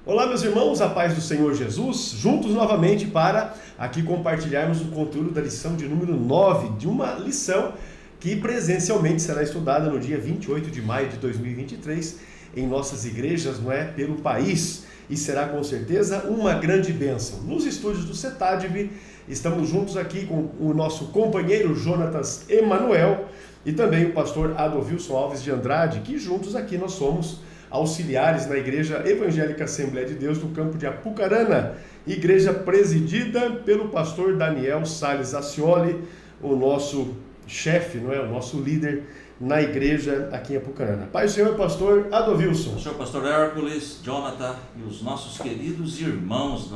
Olá, meus irmãos, a paz do Senhor Jesus, juntos novamente para aqui compartilharmos o conteúdo da lição de número 9, de uma lição que presencialmente será estudada no dia 28 de maio de 2023 em nossas igrejas, pelo país, e será com certeza uma grande bênção. Nos estúdios do CETADV, estamos juntos aqui com o nosso companheiro Jonatas Emanuel e também o pastor Adolfilson Alves de Andrade, que juntos aqui nós somos auxiliares na Igreja Evangélica Assembleia de Deus do campo de Apucarana, igreja presidida pelo pastor Daniel Salles Ascioli, o nosso chefe, o nosso líder na igreja aqui em Apucarana. Pai do Senhor, pastor Adolfilson. Senhor pastor Hércules, Jonathan e os nossos queridos irmãos,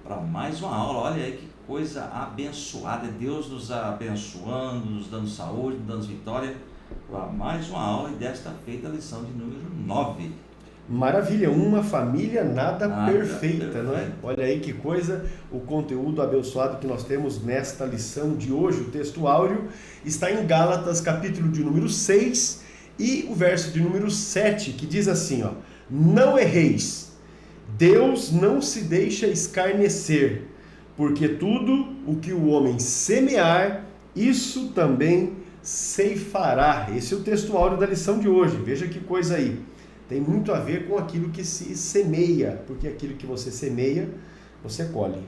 para mais uma aula. Olha aí que coisa abençoada, é Deus nos abençoando, nos dando saúde, nos dando vitória, para mais uma aula, e desta feita a lição de número 9. Maravilha, uma família nada perfeita, não é? Olha aí que coisa, o conteúdo abençoado que nós temos nesta lição de hoje. O texto áureo está em Gálatas, capítulo de número 6 e o verso de número 7, que diz assim, não erreis, Deus não se deixa escarnecer, porque tudo o que o homem semear, isso também ceifará. Esse é o texto áureo da lição de hoje. Veja que coisa aí. Tem muito a ver com aquilo que se semeia, porque aquilo que você semeia, você colhe.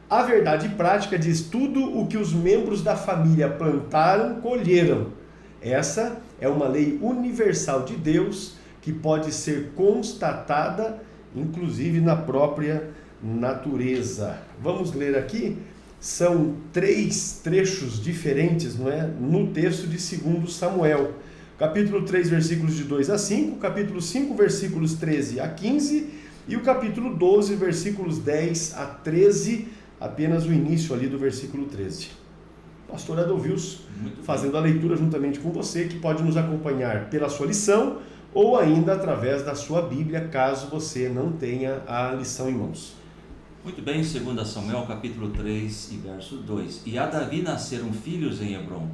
A verdade prática diz: tudo o que os membros da família plantaram, colheram. Essa é uma lei universal de Deus que pode ser constatada, inclusive na própria natureza. Vamos ler aqui. São 3 trechos diferentes, no texto de 2 Samuel. Capítulo 3, versículos de 2 a 5, capítulo 5, versículos 13 a 15 e o capítulo 12, versículos 10 a 13, apenas o início ali do versículo 13. Pastor Adolfilson, fazendo a leitura juntamente com você, que pode nos acompanhar pela sua lição ou ainda através da sua Bíblia, caso você não tenha a lição em mãos. Muito bem, 2 Samuel, capítulo 3 e verso 2. E a Davi nasceram filhos em Hebrom.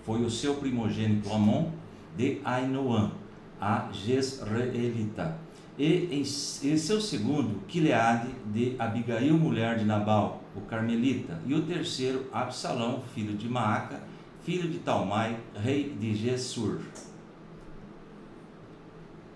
Foi o seu primogênito Amon, de Ainoã, a Jezreelita, e seu segundo, Quileade, de Abigail, mulher de Nabal, o Carmelita, e o terceiro, Absalão, filho de Maaca, filho de Talmai, rei de Gesur.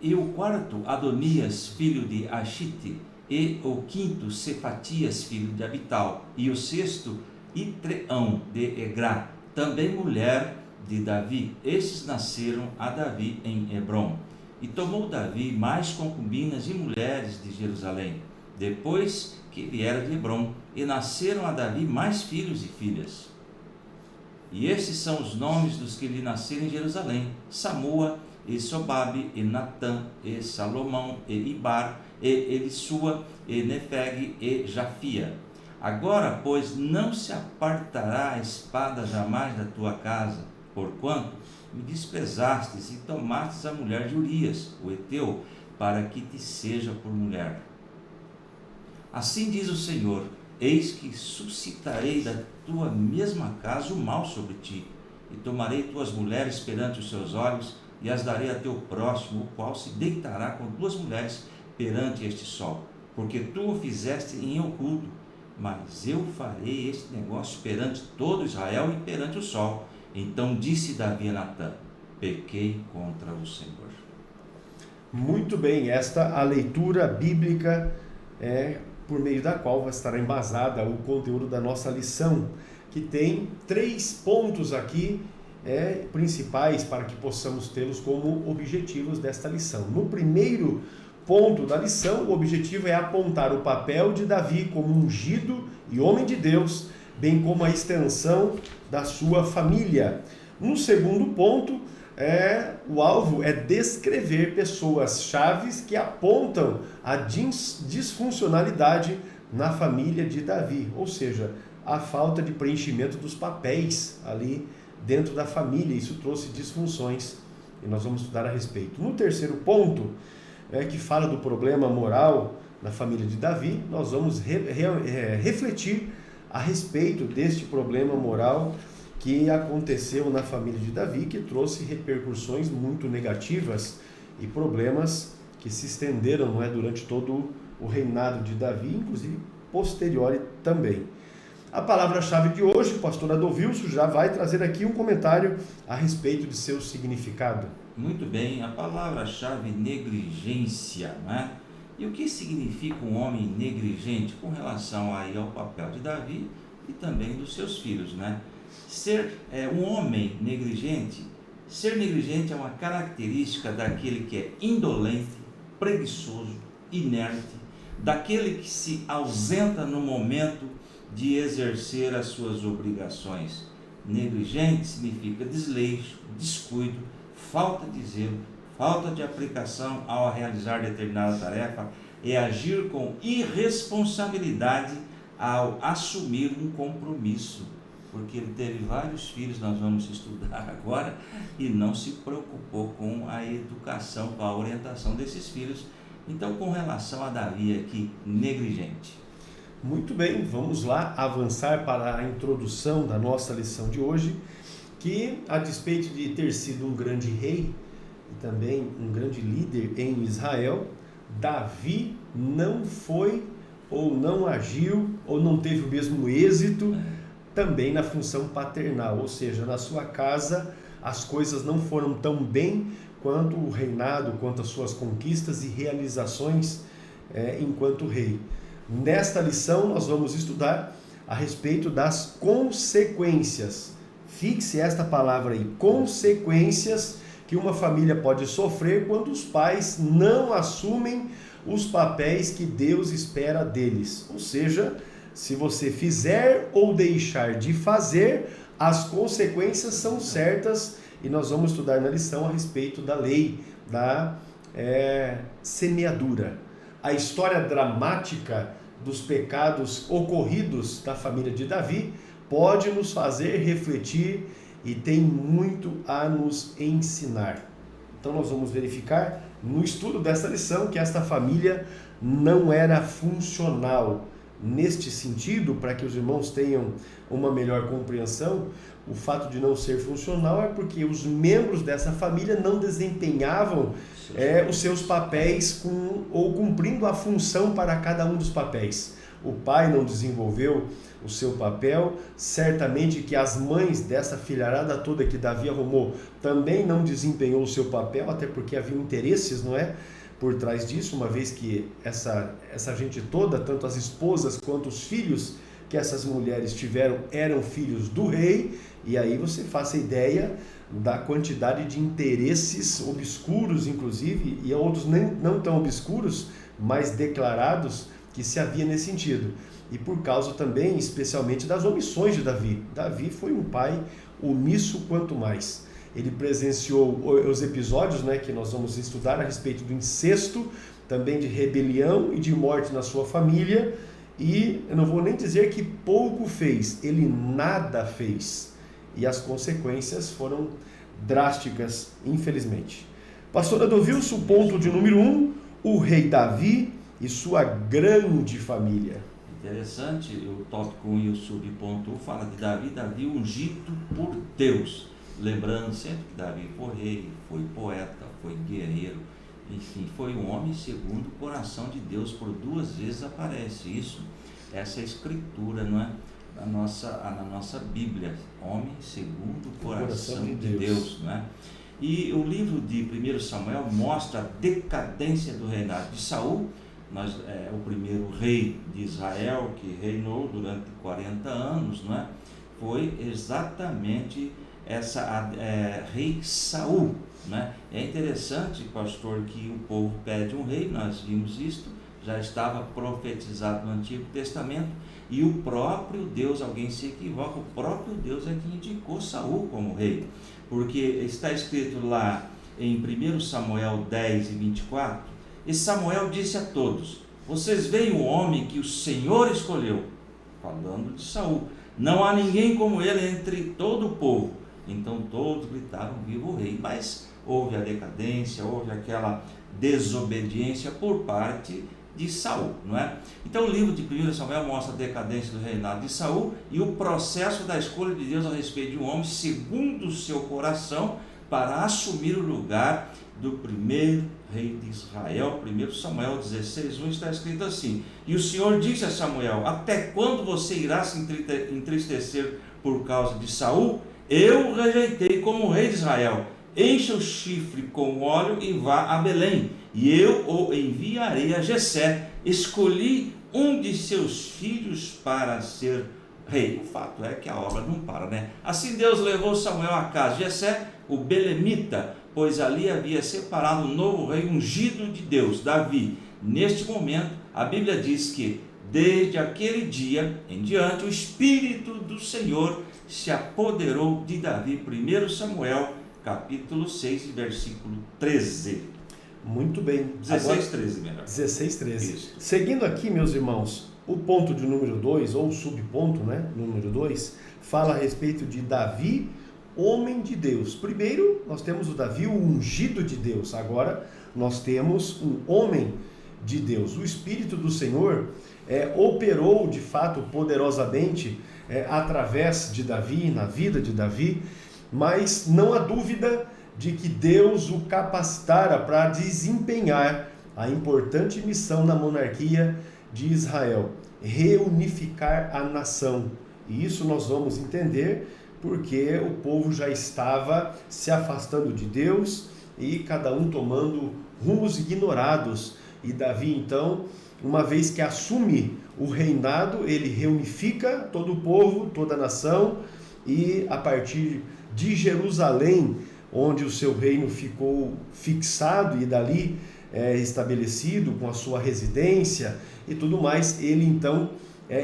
E o quarto, Adonias, filho de Achite, e o quinto, Cefatias, filho de Abital, e o sexto, Itreão, de Egrá, também mulher de Davi. Estes nasceram a Davi em Hebrom. E tomou Davi mais concubinas e mulheres de Jerusalém, depois que viera de Hebrom, e nasceram a Davi mais filhos e filhas. E estes são os nomes dos que lhe nasceram em Jerusalém: Samua, e Sobabe, e Natã, e Salomão, e Ibar, e Elissua, e Nefeg, e Jafia. Agora, pois, não se apartará a espada jamais da tua casa, porquanto me desprezastes e tomastes a mulher de Urias, o Heteu, para que te seja por mulher. Assim diz o Senhor: eis que suscitarei da tua mesma casa o mal sobre ti, e tomarei tuas mulheres perante os seus olhos, e as darei a teu próximo, o qual se deitará com 2 mulheres perante este sol, porque tu o fizeste em oculto, mas eu farei este negócio perante todo Israel e perante o sol. Então disse Davi a Natã: pequei contra o Senhor. Muito bem, esta a leitura bíblica por meio da qual estará embasada o conteúdo da nossa lição, que tem 3 pontos aqui principais para que possamos tê-los como objetivos desta lição. No primeiro ponto da lição, o objetivo é apontar o papel de Davi como ungido e homem de Deus, bem como a extensão da sua família. No segundo ponto, o alvo é descrever pessoas chaves que apontam a disfuncionalidade na família de Davi, ou seja, a falta de preenchimento dos papéis ali dentro da família. Isso trouxe disfunções e nós vamos estudar a respeito. No terceiro ponto, que fala do problema moral na família de Davi, nós vamos refletir a respeito deste problema moral que aconteceu na família de Davi, que trouxe repercussões muito negativas e problemas que se estenderam, não é, durante todo o reinado de Davi, inclusive posterior também. A palavra-chave de hoje, o pastor Adovilso já vai trazer aqui um comentário a respeito de seu significado. Muito bem, a palavra-chave negligência, né? E o que significa um homem negligente com relação aí ao papel de Davi e também dos seus filhos, né? Ser um homem negligente, ser negligente é uma característica daquele que é indolente, preguiçoso, inerte, daquele que se ausenta no momento de exercer as suas obrigações. Negligente significa desleixo, descuido, falta de zelo, falta de aplicação ao realizar determinada tarefa, é agir com irresponsabilidade ao assumir um compromisso, porque ele teve vários filhos, nós vamos estudar agora, e não se preocupou com a educação, com a orientação desses filhos. Então, com relação a Davi aqui, negligente. Muito bem, vamos lá avançar para a introdução da nossa lição de hoje, que, a despeito de ter sido um grande rei e também um grande líder em Israel, Davi não foi ou não agiu ou não teve o mesmo êxito também na função paternal, ou seja, na sua casa as coisas não foram tão bem quanto o reinado, quanto as suas conquistas e realizações enquanto rei. Nesta lição nós vamos estudar a respeito das consequências. Fixe esta palavra aí, consequências que uma família pode sofrer quando os pais não assumem os papéis que Deus espera deles. Ou seja, se você fizer ou deixar de fazer, as consequências são certas, e nós vamos estudar na lição a respeito da lei da semeadura. A história dramática dos pecados ocorridos da família de Davi pode nos fazer refletir e tem muito a nos ensinar. Então nós vamos verificar no estudo dessa lição que esta família não era funcional. Neste sentido, para que os irmãos tenham uma melhor compreensão, o fato de não ser funcional é porque os membros dessa família não desempenhavam os seus papéis ou cumprindo a função para cada um dos papéis. O pai não desenvolveu o seu papel, certamente que as mães dessa filharada toda que Davi arrumou também não desempenhou o seu papel, até porque havia interesses, não é? Por trás disso, uma vez que essa gente toda, tanto as esposas quanto os filhos que essas mulheres tiveram, eram filhos do rei, e aí você faça ideia da quantidade de interesses obscuros, inclusive, e outros não tão obscuros, mas declarados, que se havia nesse sentido. E por causa também, especialmente, das omissões de Davi. Davi foi um pai omisso quanto mais. Ele presenciou os episódios, né, que nós vamos estudar a respeito do incesto, também de rebelião e de morte na sua família, e eu não vou nem dizer que pouco fez, ele nada fez, e as consequências foram drásticas, infelizmente. Pastor Adovilso, ponto de número 1, o rei Davi e sua grande família. Interessante, o tópico 1 e o subponto 1 fala de Davi ungido por Deus. Lembrando sempre que Davi foi rei, foi poeta, foi guerreiro, enfim, foi um homem segundo o coração de Deus. Por 2 vezes aparece isso, essa escritura, não é? Na nossa Bíblia, homem segundo o coração de Deus, não é? E o livro de 1 Samuel mostra a decadência do reinado de Saul, o primeiro rei de Israel que reinou durante 40 anos, não é? Foi exatamente rei Saul, né? É interessante, pastor, que o povo pede um rei, nós vimos isto, já estava profetizado no Antigo Testamento, e o próprio Deus, alguém se equivoca, o próprio Deus é que indicou Saul como rei, porque está escrito lá em 1 Samuel 10 e 24, e Samuel disse a todos: vocês veem o homem que o Senhor escolheu, falando de Saul, não há ninguém como ele entre todo o povo. Então todos gritaram: viva o rei. Mas houve a decadência, houve aquela desobediência por parte de Saul, não é? Então o livro de 1 Samuel mostra a decadência do reinado de Saul e o processo da escolha de Deus a respeito de um homem segundo o seu coração, para assumir o lugar do primeiro rei de Israel. 1 Samuel 16:1 está escrito assim: e o Senhor disse a Samuel: até quando você irá se entristecer por causa de Saul? Eu o rejeitei como rei de Israel. Encha o chifre com óleo e vá a Belém, e eu o enviarei a Jessé. Escolhi um de seus filhos para ser rei. O fato é que a obra não para, né? Assim Deus levou Samuel à casa de Jessé, o belemita, pois ali havia separado um novo rei ungido de Deus, Davi. Neste momento, a Bíblia diz que desde aquele dia em diante, o Espírito do Senhor se apoderou de Davi. 1 Samuel, capítulo 6, versículo 13. Muito bem. 16:13, melhor. 16:13. Isso. Seguindo aqui, meus irmãos, o ponto de número 2, ou o subponto, né, número 2, fala a respeito de Davi, homem de Deus. Primeiro, nós temos o Davi, o ungido de Deus. Agora, nós temos um homem de Deus. O Espírito do Senhor operou, de fato, poderosamente através de Davi, na vida de Davi, mas não há dúvida de que Deus o capacitara para desempenhar a importante missão na monarquia de Israel, reunificar a nação. E isso nós vamos entender porque o povo já estava se afastando de Deus e cada um tomando rumos ignorados. E Davi, então, uma vez que assume o reinado, ele reunifica todo o povo, toda a nação, e a partir de Jerusalém, onde o seu reino ficou fixado e dali estabelecido com a sua residência e tudo mais, ele então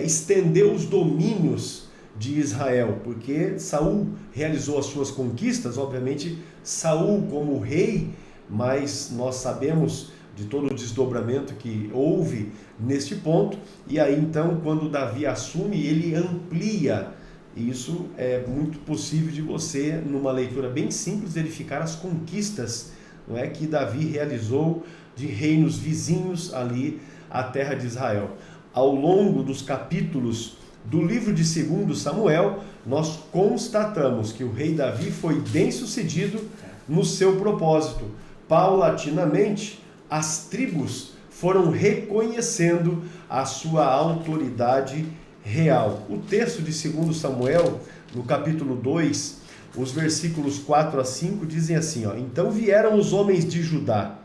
estendeu os domínios de Israel, porque Saul realizou as suas conquistas, obviamente Saul como rei, mas nós sabemos de todo o desdobramento que houve neste ponto, e aí então quando Davi assume, ele amplia. Isso é muito possível de você, numa leitura bem simples, verificar as conquistas, não é, que Davi realizou de reinos vizinhos ali à terra de Israel. Ao longo dos capítulos do livro de 2 Samuel, nós constatamos que o rei Davi foi bem sucedido no seu propósito. Paulatinamente, as tribos foram reconhecendo a sua autoridade real. O texto de 2 Samuel, no capítulo 2, os versículos 4 a 5 dizem assim, então vieram os homens de Judá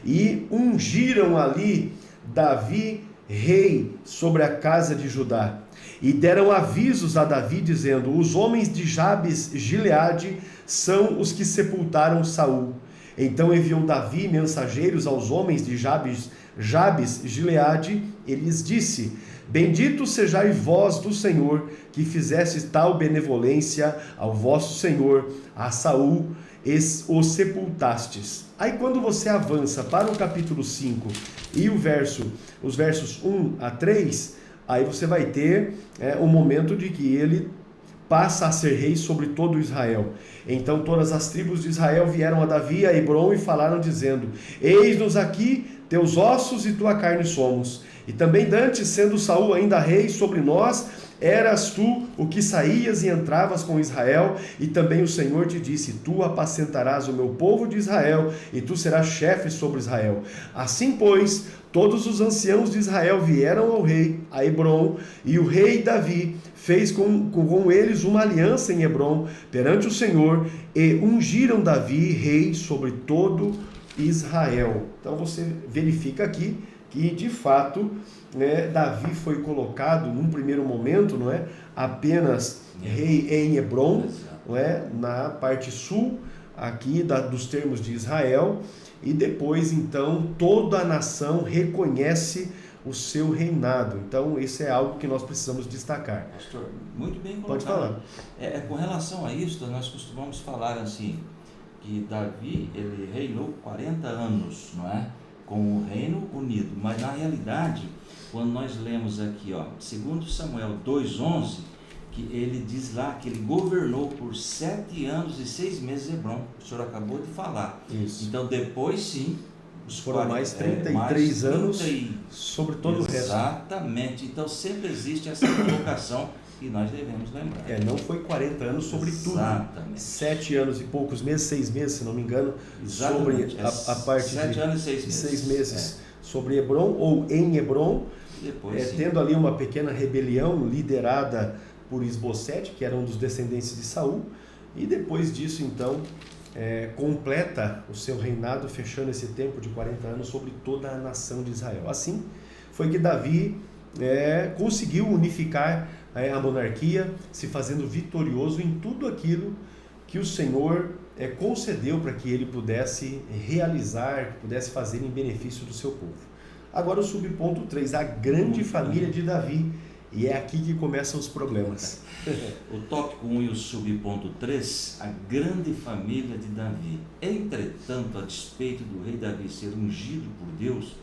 e ungiram ali Davi rei sobre a casa de Judá, e deram avisos a Davi dizendo, os homens de Jabes Gileade são os que sepultaram Saul. Então enviou Davi mensageiros aos homens de Jabes Gileade, e lhes disse, bendito sejais vós do Senhor, que fizestes tal benevolência ao vosso Senhor, a Saul, e o sepultastes. Aí quando você avança para o capítulo 5 e os versos 1 a 3, aí você vai ter o momento de que ele passa a ser rei sobre todo Israel. Então todas as tribos de Israel vieram a Davi, a Hebrom, e falaram dizendo, eis-nos aqui, teus ossos e tua carne somos. E também dantes, sendo Saul ainda rei sobre nós, eras tu o que saías e entravas com Israel, e também o Senhor te disse, tu apacentarás o meu povo de Israel, e tu serás chefe sobre Israel. Assim, pois, todos os anciãos de Israel vieram ao rei, a Hebrom, e o rei Davi fez com eles uma aliança em Hebrom, perante o Senhor, e ungiram Davi rei sobre todo Israel. Então você verifica aqui que de fato Davi foi colocado num primeiro momento, não é, apenas rei em Hebrom, não é, na parte sul aqui dos termos de Israel, e depois então toda a nação reconhece o seu reinado. Então isso é algo que nós precisamos destacar. Pastor, muito bem colocado. Pode falar. Com relação a isso, nós costumamos falar assim, que Davi ele reinou 40 anos, não é? Com o reino unido, mas na realidade, quando nós lemos aqui, 2 Samuel 2:11, que ele diz lá que ele governou por 7 anos e 6 meses Hebrom, o senhor acabou de falar. Isso. Então depois sim, foram mais 33 anos sobre todo o resto. Exatamente, então sempre existe essa colocação que nós devemos lembrar. Não foi 40 anos sobre Exatamente. tudo. 7 anos e poucos meses, 6 meses, se não me engano, Exatamente. sobre a parte 7 anos e 6 de meses. 6 meses sobre Hebron ou em Hebron, Depois, tendo ali uma pequena rebelião liderada por Isbosete, que era um dos descendentes de Saul, e depois disso, então, completa o seu reinado, fechando esse tempo de 40 anos sobre toda a nação de Israel. Assim foi que Davi conseguiu unificar a monarquia, se fazendo vitorioso em tudo aquilo que o Senhor concedeu para que ele pudesse realizar, que pudesse fazer em benefício do seu povo. Agora o subponto 3, a grande família de Davi, e é aqui que começam os problemas. O tópico 1 e o subponto 3, a grande família de Davi. Entretanto, a despeito do rei Davi ser ungido por Deus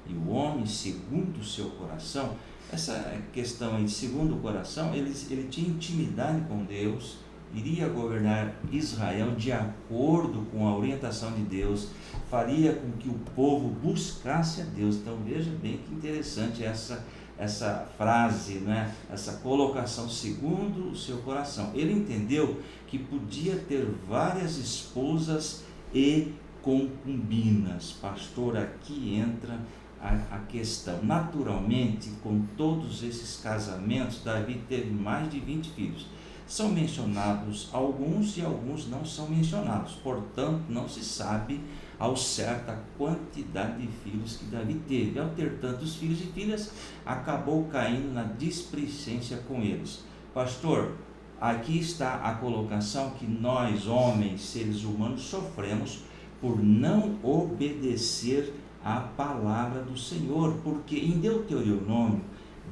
e o homem segundo o seu coração, essa questão aí de segundo o coração, ele tinha intimidade com Deus, iria governar Israel de acordo com a orientação de Deus, faria com que o povo buscasse a Deus. Então veja bem que interessante essa frase, né? Essa colocação segundo o seu coração. Ele entendeu que podia ter várias esposas e concubinas. Pastor, aqui entra a questão. Naturalmente, com todos esses casamentos, Davi teve mais de 20 filhos. São mencionados alguns e alguns não são mencionados, portanto não se sabe ao certo a quantidade de filhos que Davi teve. Ao ter tantos filhos e filhas, acabou caindo na displicência com eles. Pastor, aqui está a colocação que nós, homens, seres humanos, sofremos por não obedecer à palavra do Senhor, porque em Deuteronômio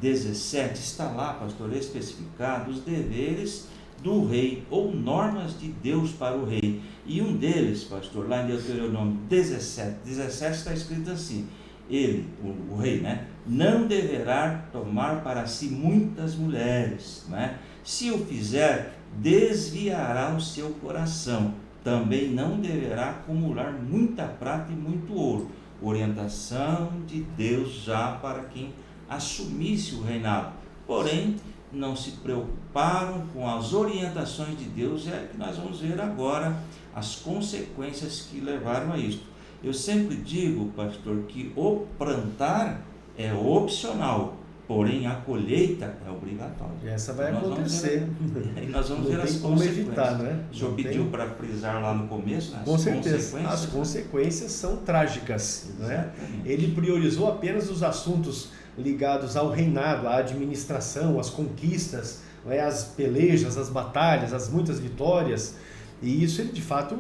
17 está lá, pastor, especificado os deveres do rei, ou normas de Deus para o rei, e um deles, pastor, lá em Deuteronômio 17 está escrito assim: ele, o rei, né, não deverá tomar para si muitas mulheres, né? Se o fizer, desviará o seu coração. Também não deverá acumular muita prata e muito ouro. Orientação de Deus já para quem assumisse o reinado. Porém, não se preocuparam com as orientações de Deus, é que nós vamos ver agora as consequências que levaram a isto. Eu sempre digo, pastor, que o plantar é opcional, porém a colheita é obrigatória. E essa vai acontecer. E nós vamos ver as como consequências. Evitar, né? O senhor pediu para frisar lá no começo, né? Com certeza, as consequências são trágicas, né? Ele priorizou apenas os assuntos ligados ao reinado, à administração, às conquistas, as pelejas, as batalhas, as muitas vitórias, e isso ele de fato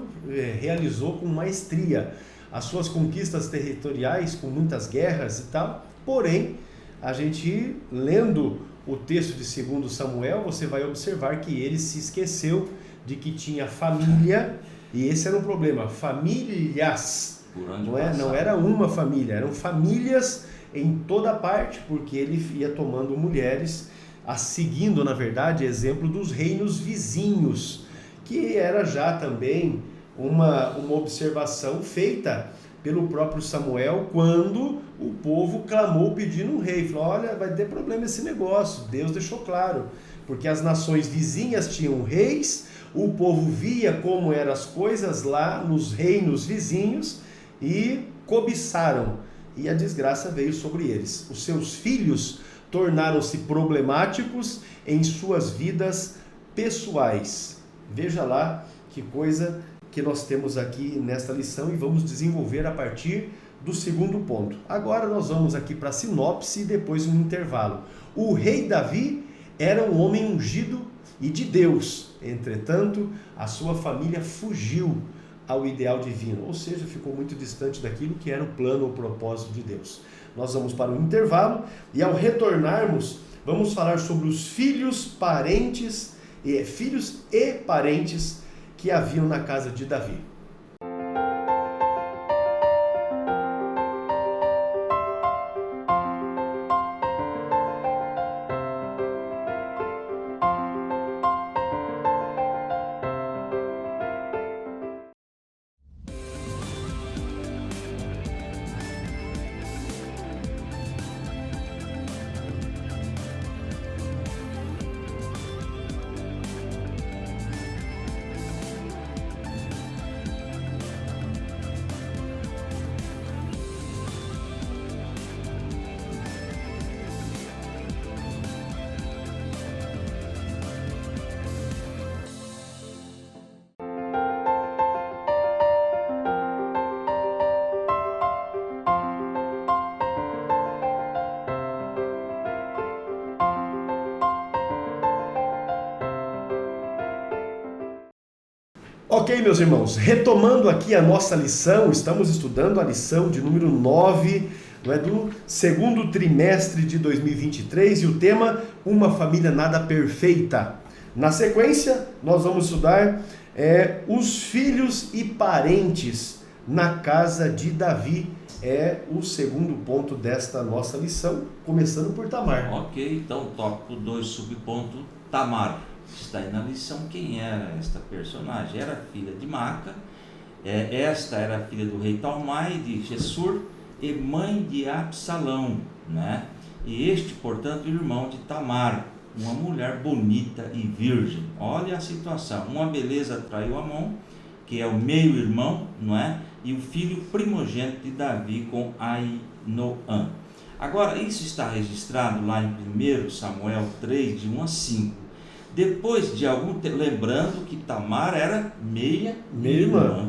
realizou com maestria. As suas conquistas territoriais, com muitas guerras e tal. Porém, a gente lendo o texto de 2 Samuel, você vai observar que ele se esqueceu de que tinha família, e esse era um problema, famílias, não era uma família, eram famílias em toda parte, porque ele ia tomando mulheres, seguindo na verdade exemplo dos reinos vizinhos, que era já também uma observação feita pelo próprio Samuel, quando o povo clamou pedindo um rei. Falou: olha, vai ter problema esse negócio. Deus deixou claro, porque as nações vizinhas tinham reis, o povo via como eram as coisas lá nos reinos vizinhos e cobiçaram, e a desgraça veio sobre eles. Os seus filhos tornaram-se problemáticos em suas vidas pessoais. Veja lá que coisa que nós temos aqui nesta lição, e vamos desenvolver a partir do segundo ponto. Agora nós vamos aqui para a sinopse e depois um intervalo. O rei Davi era um homem ungido e de Deus, entretanto, a sua família fugiu ao ideal divino, ou seja, ficou muito distante daquilo que era o plano ou propósito de Deus. Nós vamos para um intervalo e ao retornarmos, vamos falar sobre os filhos e parentes que haviam na casa de Davi. Ok, meus irmãos, retomando aqui a nossa lição, estamos estudando a lição de número 9, não é, do segundo trimestre de 2023, e o tema, uma família nada perfeita. Na sequência, nós vamos estudar os filhos e parentes na casa de Davi, é o segundo ponto desta nossa lição, começando por Tamar. Ok, então tópico 2, subponto Tamar. Está aí na lição quem era esta personagem. Era filha de Maaca, esta era filha do rei Talmai de Gessur e mãe de Absalão, né? E este, portanto, irmão de Tamar, uma mulher bonita e virgem. Olha a situação, uma beleza traiu Amon, que é o meio-irmão, não é? E o filho primogênito de Davi com Ainoã. Agora, isso está registrado lá em 1 Samuel 3, de 1 a 5. Depois de algum tempo, lembrando que Tamar era meia irmã,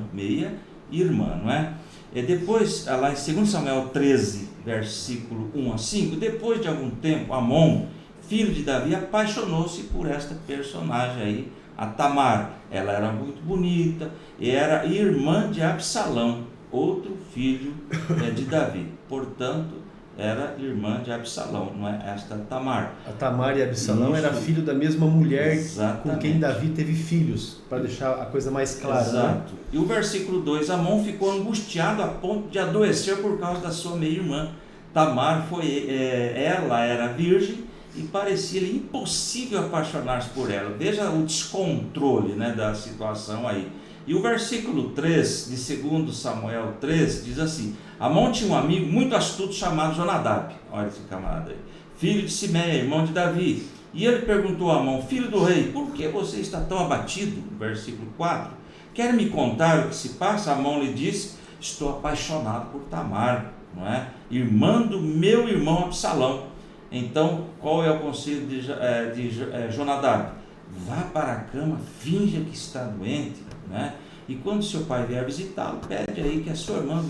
não é? Depois, lá em 2 Samuel 13, versículo 1 a 5, depois de algum tempo, Amon, filho de Davi, apaixonou-se por esta personagem aí, a Tamar. Ela era muito bonita e era irmã de Absalão, outro filho de Davi. Portanto, era irmã de Absalão, não é? Esta Tamar. A Tamar e Absalão era filho da mesma mulher. Exatamente. Com quem Davi teve filhos, para deixar a coisa mais clara. Exato. Né? E o versículo 2, Amon ficou angustiado a ponto de adoecer por causa da sua meia-irmã. Tamar ela era virgem e parecia-lhe impossível apaixonar-se por ela. Veja o descontrole, né, da situação aí. E o versículo 3 de 2 Samuel 3 diz assim: Amon tinha um amigo muito astuto chamado Jonadab, olha esse camarada aí, filho de Simeia, irmão de Davi. E ele perguntou a Amon, filho do rei, por que você está tão abatido? Versículo 4, quer me contar o que se passa? Amon lhe disse, estou apaixonado por Tamar, não é? Irmã do meu irmão Absalão. Então, qual é o conselho de Jonadab? Vá para a cama, finja que está doente, né? E quando seu pai vier visitá-lo, pede aí que a sua irmã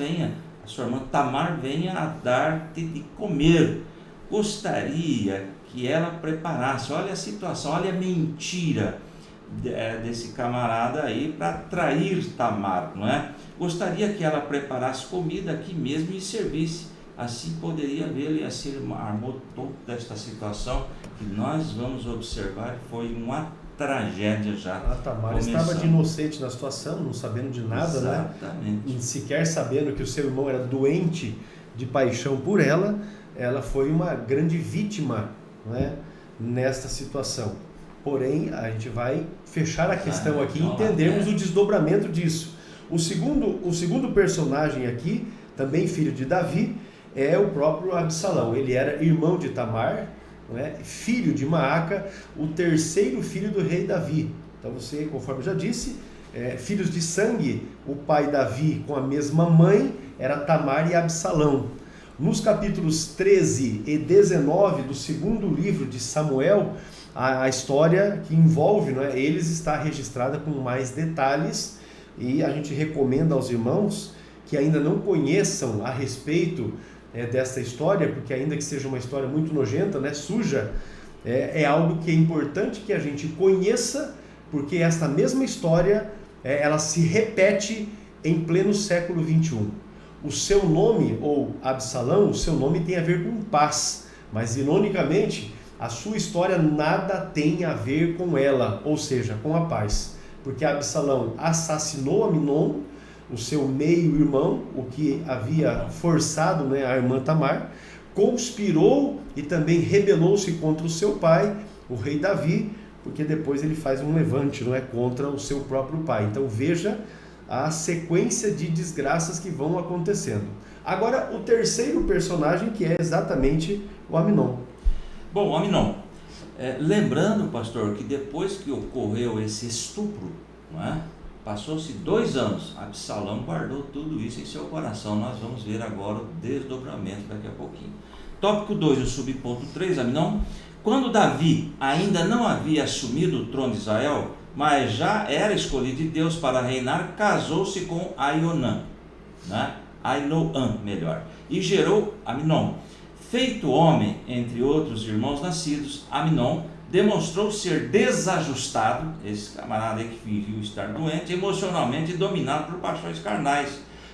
Tamar venha a dar-te de comer. Gostaria que ela preparasse, olha a situação, olha a mentira desse camarada aí para trair Tamar, não é? Gostaria que ela preparasse comida aqui mesmo e servisse. Assim poderia vê-lo, e assim armou toda esta situação que nós vamos observar, foi uma tragédia já. A Tamar estava de inocente na situação, não sabendo de nada, exatamente, né? E sequer sabendo que o seu irmão era doente de paixão por ela, ela foi uma grande vítima, né, nesta situação. Porém, a gente vai fechar a questão aqui e entendermos o desdobramento disso. O segundo personagem aqui, também filho de Davi, é o próprio Absalão. Ele era irmão de Tamar, não é? Filho de Maaca, o terceiro filho do rei Davi. Então você, conforme eu já disse, filhos de sangue, o pai Davi com a mesma mãe era Tamar e Absalão. Nos capítulos 13 e 19 do segundo livro de Samuel, a história que envolve, não é, eles está registrada com mais detalhes, e a gente recomenda aos irmãos que ainda não conheçam a respeito dessa história, porque ainda que seja uma história muito nojenta, né, suja, é algo que é importante que a gente conheça, porque esta mesma história ela se repete em pleno século 21. O seu nome, ou Absalão, o seu nome tem a ver com paz, mas ironicamente a sua história nada tem a ver com ela, ou seja, com a paz, porque Absalão assassinou Amnon, o seu meio-irmão, o que havia forçado, né, a irmã Tamar, conspirou e também rebelou-se contra o seu pai, o rei Davi, porque depois ele faz um levante, não é, contra o seu próprio pai. Então veja a sequência de desgraças que vão acontecendo. Agora, o terceiro personagem, que é exatamente o Amnon. Bom, Amnon, lembrando, pastor, que depois que ocorreu esse estupro, não é? Passou-se 2 anos, Absalão guardou tudo isso em seu coração. Nós vamos ver agora o desdobramento daqui a pouquinho. Tópico 2, o subponto 3, Amnon. Quando Davi ainda não havia assumido o trono de Israel, mas já era escolhido de Deus para reinar, casou-se com Ainoã, né? Ainoã, melhor, e gerou Amnon, Feito homem entre outros irmãos nascidos, Amnon demonstrou ser desajustado, esse camarada aí que fingiu estar doente, emocionalmente e dominado por paixões carnais.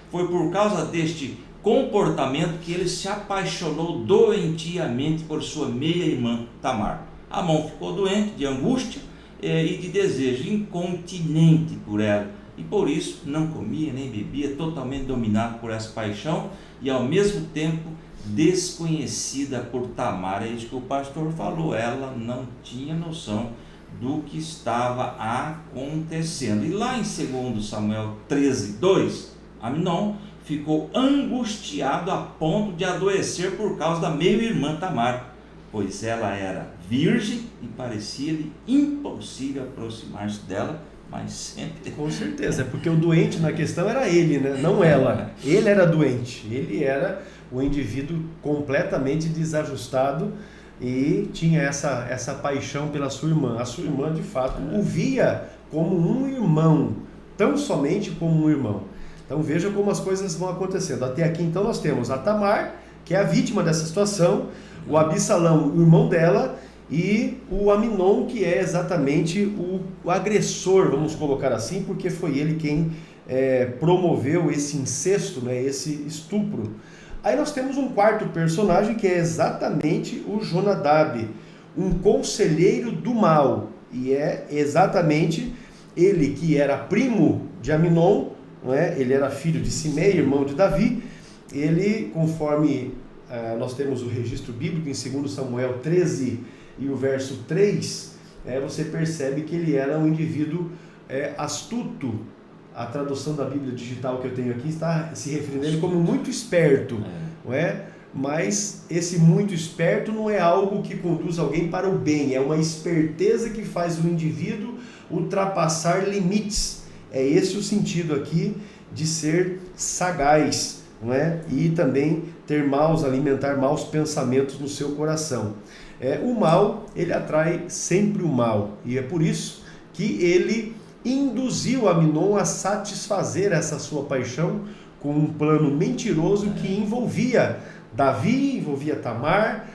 Foi por causa deste comportamento que ele se apaixonou doentiamente por sua meia-irmã Tamar. Amnon ficou doente de angústia e de desejo incontinente por ela, e por isso não comia nem bebia, totalmente dominado por essa paixão e ao mesmo tempo desconhecida por Tamar. É isso que o pastor falou, ela não tinha noção do que estava acontecendo. E lá em 2 Samuel 13:2, Amnon ficou angustiado a ponto de adoecer por causa da meia-irmã Tamar, pois ela era virgem e parecia-lhe impossível aproximar-se dela, mas sempre... Com certeza, é porque o doente na questão era ele, né? Não ela. Ele era doente, ele era o indivíduo completamente desajustado e tinha essa paixão pela sua irmã. A sua irmã, de fato, o via como um irmão, tão somente como um irmão. Então veja como as coisas vão acontecendo. Até aqui, então, nós temos a Tamar, que é a vítima dessa situação, o Absalão, o irmão dela, e o Amnon, que é exatamente o agressor, vamos colocar assim, porque foi ele quem promoveu esse incesto, né, esse estupro. Aí nós temos um quarto personagem, que é exatamente o Jonadab, um conselheiro do mal, e é exatamente ele que era primo de Amnon, não é? Ele era filho de Simei, irmão de Davi. Ele, conforme nós temos o registro bíblico em 2 Samuel 13 e o verso 3, você percebe que ele era um indivíduo astuto. A tradução da Bíblia digital que eu tenho aqui está se referindo a ele como muito esperto, não é? Mas esse muito esperto não é algo que conduz alguém para o bem, é uma esperteza que faz o indivíduo ultrapassar limites. É esse o sentido aqui de ser sagaz, não é? E também alimentar maus pensamentos no seu coração. O mal, ele atrai sempre o mal, e é por isso que ele induziu Amnon a satisfazer essa sua paixão com um plano mentiroso que envolvia Davi, envolvia Tamar,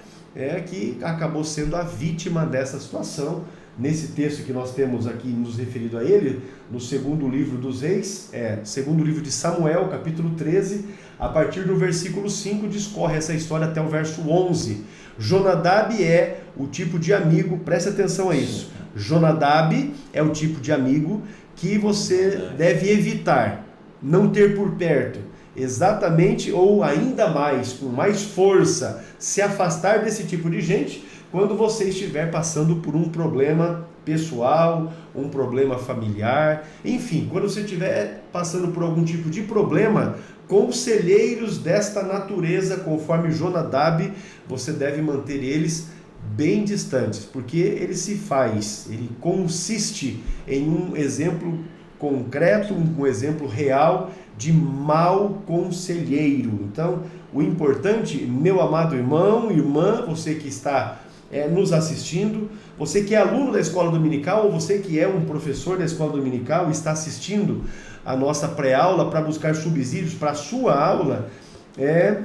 que acabou sendo a vítima dessa situação. Nesse texto que nós temos aqui nos referido a ele, no segundo livro dos Reis, segundo livro de Samuel, capítulo 13, a partir do versículo 5, discorre essa história até o verso 11. Jonadab é o tipo de amigo, preste atenção a isso, Jonadab é o tipo de amigo que você deve evitar, não ter por perto, exatamente, ou ainda mais, com mais força, se afastar desse tipo de gente, quando você estiver passando por um problema pessoal, um problema familiar, enfim, quando você estiver passando por algum tipo de problema, conselheiros desta natureza, conforme Jonadab, você deve manter eles bem distantes, porque ele consiste em um exemplo concreto, um exemplo real de mau conselheiro. Então, o importante, meu amado irmão, irmã, você que está nos assistindo, você que é aluno da escola dominical, ou você que é um professor da escola dominical e está assistindo a nossa pré-aula para buscar subsídios para a sua aula,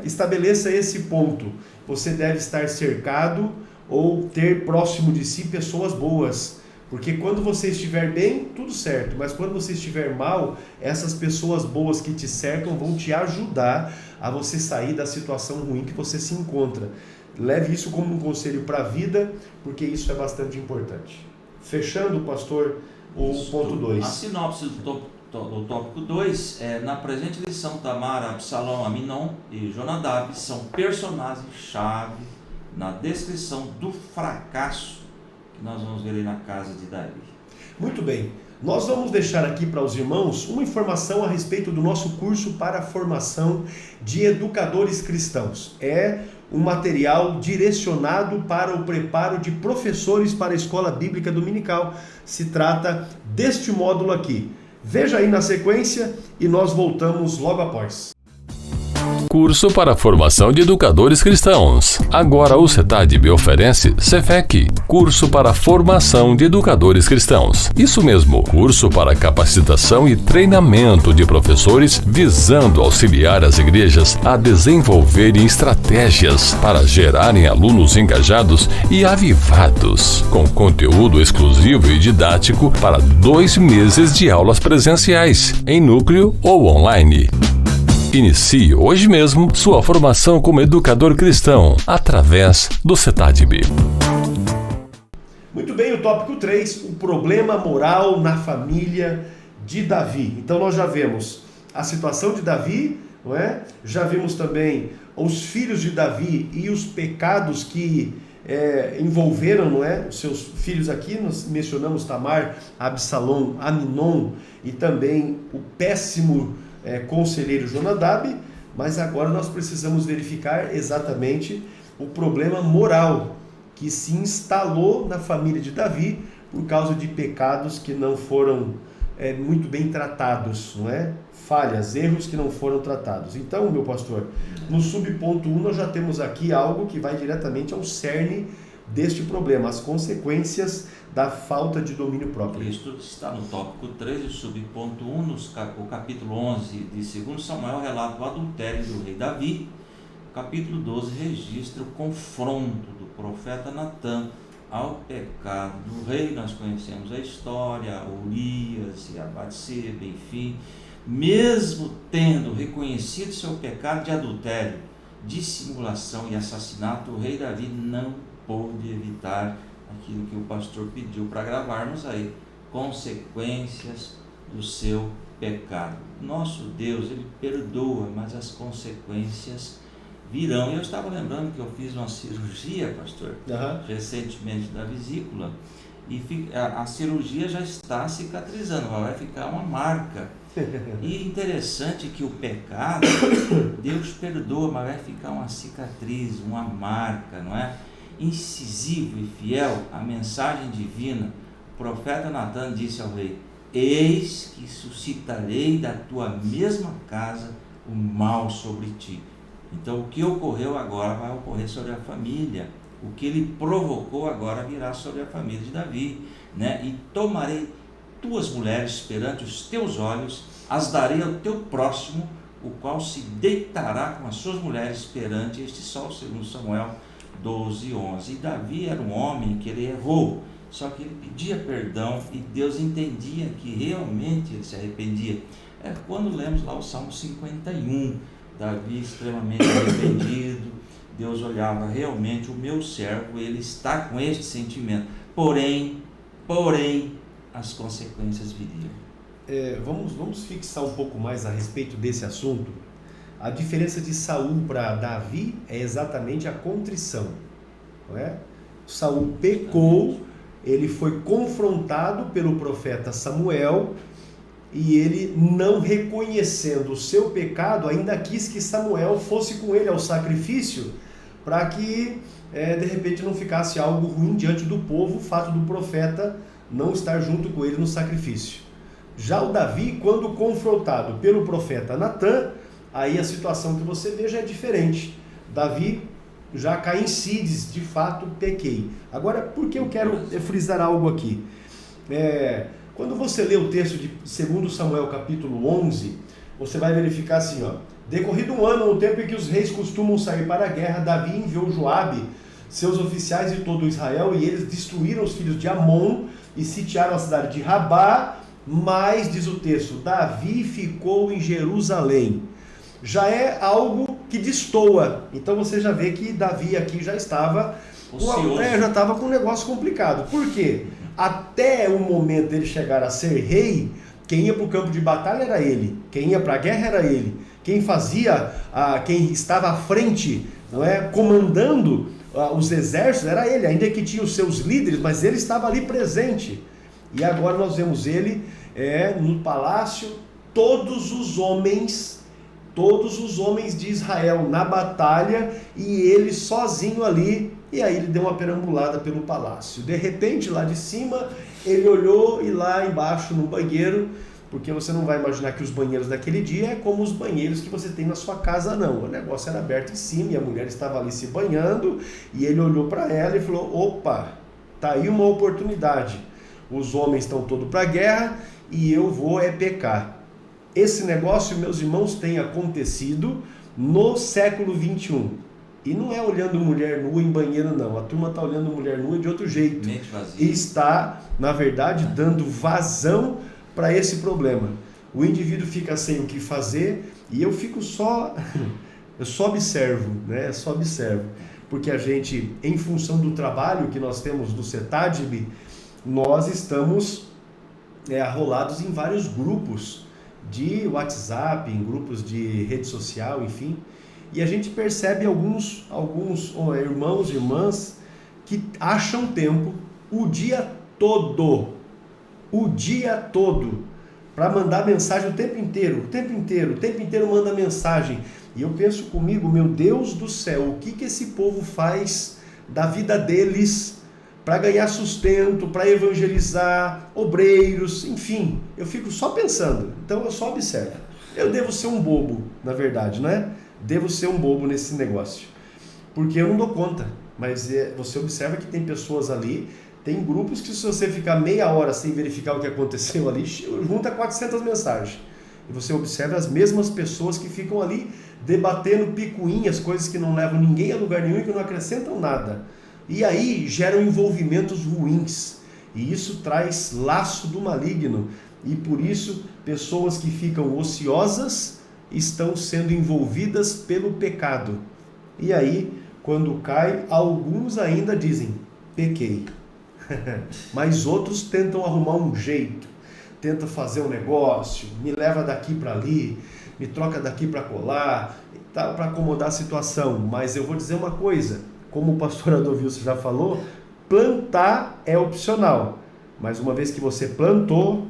estabeleça esse ponto. Você deve estar cercado ou ter próximo de si pessoas boas, porque quando você estiver bem, tudo certo, mas quando você estiver mal, essas pessoas boas que te cercam vão te ajudar a você sair da situação ruim que você se encontra. Leve isso como um conselho para a vida, porque isso é bastante importante. Fechando, pastor, o ponto 2. A sinopse do tópico 2 na presente lição, Tamar, Absalão, Amnon e Jonadab são personagens-chave na descrição do fracasso que nós vamos ver aí na casa de Davi. Muito bem. Nós vamos deixar aqui para os irmãos uma informação a respeito do nosso curso para a formação de educadores cristãos. É um material direcionado para o preparo de professores para a escola bíblica dominical. Se trata deste módulo aqui. Veja aí na sequência e nós voltamos logo após. curso para a formação de educadores cristãos. Agora o CETADB oferece CEFEC, curso para a formação de educadores cristãos. Isso mesmo, curso para capacitação e treinamento de professores visando auxiliar as igrejas a desenvolverem estratégias para gerarem alunos engajados e avivados, com conteúdo exclusivo e didático para 2 meses de aulas presenciais, em núcleo ou online. Inicie hoje mesmo sua formação como educador cristão, através do CETADB. Muito bem, o tópico 3, o problema moral na família de Davi. Então nós já vemos a situação de Davi, não é? Já vimos também os filhos de Davi e os pecados que envolveram, não é? Os seus filhos aqui, nós mencionamos Tamar, Absalom, Aminon e também o péssimo conselheiro Jonadab, mas agora nós precisamos verificar exatamente o problema moral que se instalou na família de Davi por causa de pecados que não foram muito bem tratados, não é? Falhas, erros que não foram tratados. Então, meu pastor, no subponto 1 nós já temos aqui algo que vai diretamente ao cerne deste problema, as consequências da falta de domínio próprio. Isto está no tópico 3, o subponto 1, o capítulo 11 de 2 Samuel relata o adultério do rei Davi. O capítulo 12 registra o confronto do profeta Natã ao pecado do rei. Nós conhecemos a história, Urias e a Batseba, enfim. Mesmo tendo reconhecido seu pecado de adultério, dissimulação e assassinato, o rei Davi não pôde evitar aquilo que o pastor pediu para gravarmos aí, consequências do seu pecado. Nosso Deus, Ele perdoa, mas as consequências virão. Eu estava lembrando que eu fiz uma cirurgia, pastor, recentemente da vesícula, e a cirurgia já está cicatrizando, vai ficar uma marca. E interessante que o pecado, Deus perdoa, mas vai ficar uma cicatriz, uma marca, não é? Incisivo e fiel à mensagem divina, o profeta Natã disse ao rei: eis que suscitarei da tua mesma casa o mal sobre ti. Então o que ocorreu agora vai ocorrer sobre a família, o que ele provocou agora virá sobre a família de Davi, né? E tomarei tuas mulheres perante os teus olhos, as darei ao teu próximo, o qual se deitará com as suas mulheres perante este sol, segundo Samuel 12:11. E Davi era um homem que ele errou, só que ele pedia perdão e Deus entendia que realmente ele se arrependia. É quando lemos lá o Salmo 51, Davi extremamente arrependido, Deus olhava realmente, o meu servo, ele está com este sentimento, porém, as consequências viriam. Vamos fixar um pouco mais a respeito desse assunto. A diferença de Saul para Davi é exatamente a contrição, não é? Saul pecou, ele foi confrontado pelo profeta Samuel e ele, não reconhecendo o seu pecado, ainda quis que Samuel fosse com ele ao sacrifício para que de repente não ficasse algo ruim diante do povo, o fato do profeta não estar junto com ele no sacrifício. Já o Davi, quando confrontado pelo profeta Natã, aí a situação que você vê já é diferente. Davi já cai em si, diz, de fato pequei. Agora, por que eu quero frisar algo aqui? Quando você lê o texto de 2 Samuel capítulo 11, você vai verificar assim, ó: decorrido um ano, no tempo em que os reis costumam sair para a guerra, Davi enviou Joabe, seus oficiais e todo Israel, e eles destruíram os filhos de Amon e sitiaram a cidade de Rabá, mas, diz o texto, Davi ficou em Jerusalém. Já é algo que destoa. Então você já vê que Davi aqui já estava com um negócio complicado. Por quê? Até o momento dele chegar a ser rei, quem ia para o campo de batalha era ele, quem ia para a guerra era ele, quem estava à frente, não é, comandando os exércitos era ele, ainda que tinha os seus líderes, mas ele estava ali presente. E agora nós vemos ele no palácio, todos os homens de Israel na batalha e ele sozinho ali, e aí ele deu uma perambulada pelo palácio. De repente, lá de cima, ele olhou e lá embaixo no banheiro porque você não vai imaginar que os banheiros daquele dia é como os banheiros que você tem na sua casa, não. O negócio era aberto em cima e a mulher estava ali se banhando e ele olhou para ela e falou: opa, tá aí uma oportunidade. Os homens estão todos para a guerra e eu vou pecar. Esse negócio, meus irmãos, tem acontecido no século 21. E não é olhando mulher nua em banheiro, não. A turma está olhando mulher nua de outro jeito. E está, na verdade, dando vazão para esse problema. O indivíduo fica sem o que fazer e eu só observo, né? Só observo. Porque a gente, em função do trabalho que nós temos do CETADB, nós estamos arrolados em vários grupos de WhatsApp, em grupos de rede social, enfim. E a gente percebe alguns irmãos e irmãs que acham tempo o dia todo, para mandar mensagem o tempo inteiro manda mensagem. E eu penso comigo, meu Deus do céu, o que esse povo faz da vida deles para ganhar sustento, para evangelizar, obreiros, enfim. Eu fico só pensando, então eu só observo. Eu devo ser um bobo, na verdade, não é? Devo ser um bobo nesse negócio, porque eu não dou conta, mas você observa que tem pessoas ali, tem grupos que se você ficar meia hora sem verificar o que aconteceu ali, junta 400 mensagens, e você observa as mesmas pessoas que ficam ali debatendo picuinhas, coisas que não levam ninguém a lugar nenhum e que não acrescentam nada, e aí geram envolvimentos ruins, e isso traz laço do maligno, e por isso pessoas que ficam ociosas estão sendo envolvidas pelo pecado. E aí, quando cai, alguns ainda dizem: pequei. Mas outros tentam arrumar um jeito, tentam fazer um negócio, me leva daqui para ali, me troca daqui para colar, para acomodar a situação. Mas eu vou dizer uma coisa, como o pastor Adolfo já falou, plantar é opcional. Mas uma vez que você plantou,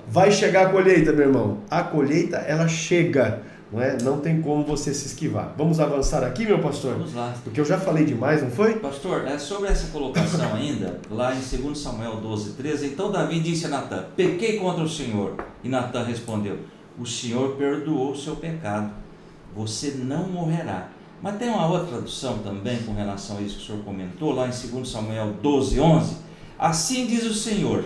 vai chegar a colheita, meu irmão. A colheita, ela chega, não é? Não tem como você se esquivar. Vamos avançar aqui, meu pastor? Vamos lá. Porque eu já falei demais, não foi? Pastor, sobre essa colocação ainda, lá em 2 Samuel 12:13, então Davi disse a Natã: pequei contra o Senhor. E Natã respondeu: o Senhor perdoou o seu pecado, você não morrerá. Mas tem uma outra tradução também com relação a isso que o senhor comentou, lá em 2 Samuel 12:11. Assim diz o Senhor: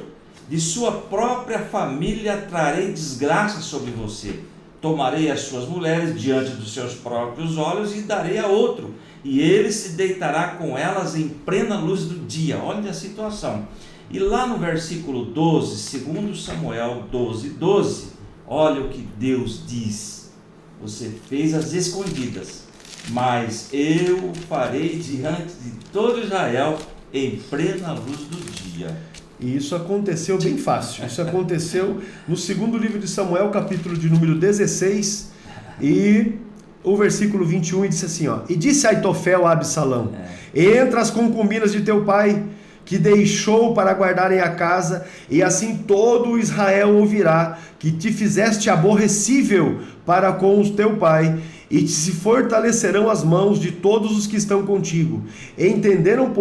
de sua própria família trarei desgraça sobre você. Tomarei as suas mulheres diante dos seus próprios olhos e darei a outro, e ele se deitará com elas em plena luz do dia. Olha a situação. E lá no versículo 12, 2 Samuel 12:12, olha o que Deus diz: você fez as escondidas, mas eu o farei diante de todo Israel em plena luz do dia. E isso aconteceu bem fácil. Isso aconteceu no segundo livro de Samuel, capítulo de número 16, e o versículo 21, e disse assim, ó: e disse Aitofel a Absalão: entra as concubinas de teu pai, que deixou para guardarem a casa, e assim todo Israel ouvirá que te fizeste aborrecível para com o teu pai, e te se fortalecerão as mãos de todos os que estão contigo. Estenderam,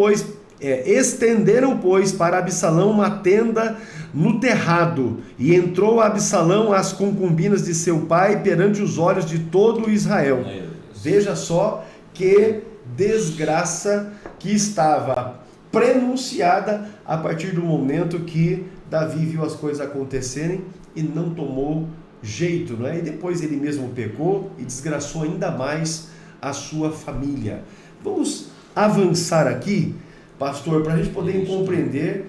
pois, para Absalão uma tenda no terrado, e entrou Absalão às concubinas de seu pai perante os olhos de todo Israel. Veja só que desgraça que estava prenunciada a partir do momento que Davi viu as coisas acontecerem e não tomou jeito, não é? E depois ele mesmo pecou e desgraçou ainda mais a sua família. Vamos avançar aqui, pastor, para a gente poder compreender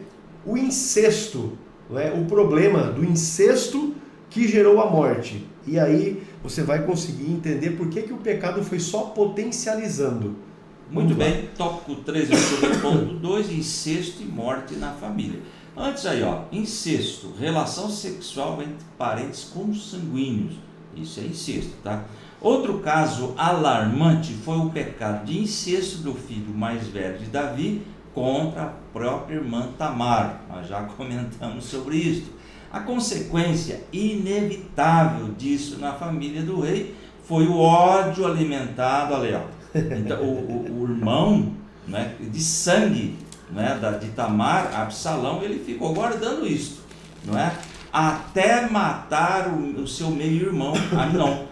o incesto, não é? O problema do incesto que gerou a morte. E aí você vai conseguir entender por que o pecado foi só potencializando. Muito bem, tópico 13.2, incesto e morte na família. Antes aí, incesto, relação sexual entre parentes consanguíneos. Isso é incesto, tá? Outro caso alarmante foi o pecado de incesto do filho mais velho de Davi contra a própria irmã Tamar. Nós já comentamos sobre isso. A consequência inevitável disso na família do rei foi o ódio alimentado ali, Então, o irmão, né, de sangue, né, de Tamar, Absalão, ele ficou guardando isso, não é? até matar o seu meio-irmão Aminon.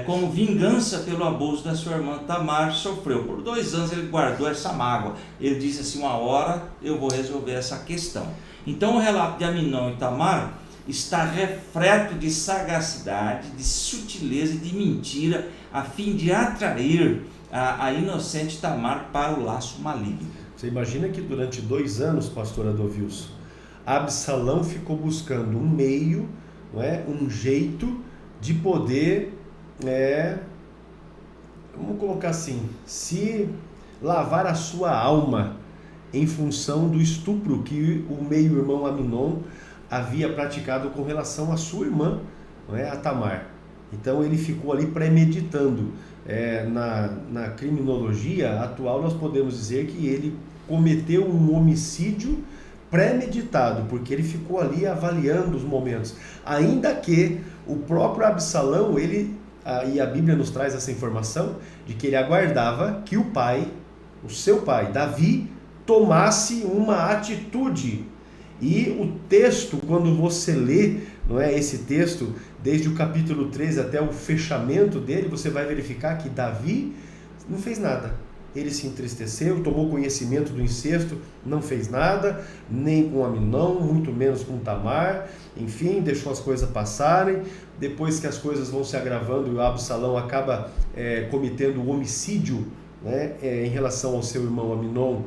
Como vingança pelo abuso da sua irmã Tamar sofreu. Por 2 anos ele guardou essa mágoa. Ele disse assim: uma hora eu vou resolver essa questão. Então o relato de Aminon e Tamar está repleto de sagacidade, de sutileza e de mentira, a fim de atrair a inocente Tamar para o laço maligno. Você imagina que durante 2 anos, pastor Adolvilson, Absalão ficou buscando um meio, não é, um jeito de poder, vamos colocar assim, se lavar a sua alma em função do estupro que o meio-irmão Aminon havia praticado com relação à sua irmã, não é, a Tamar. Então ele ficou ali premeditando. Na criminologia atual nós podemos dizer que ele cometeu um homicídio premeditado, porque ele ficou ali avaliando os momentos. Ainda que o próprio Absalão, e a Bíblia nos traz essa informação, de que ele aguardava que o seu pai, Davi, tomasse uma atitude. E o texto, quando você lê, não é, esse texto, desde o capítulo 13 até o fechamento dele, você vai verificar que Davi não fez nada. Ele se entristeceu, tomou conhecimento do incesto, não fez nada, nem com Aminon, muito menos com Tamar, enfim, deixou as coisas passarem. Depois que as coisas vão se agravando, o Absalão acaba cometendo um homicídio, né, em relação ao seu irmão Aminon.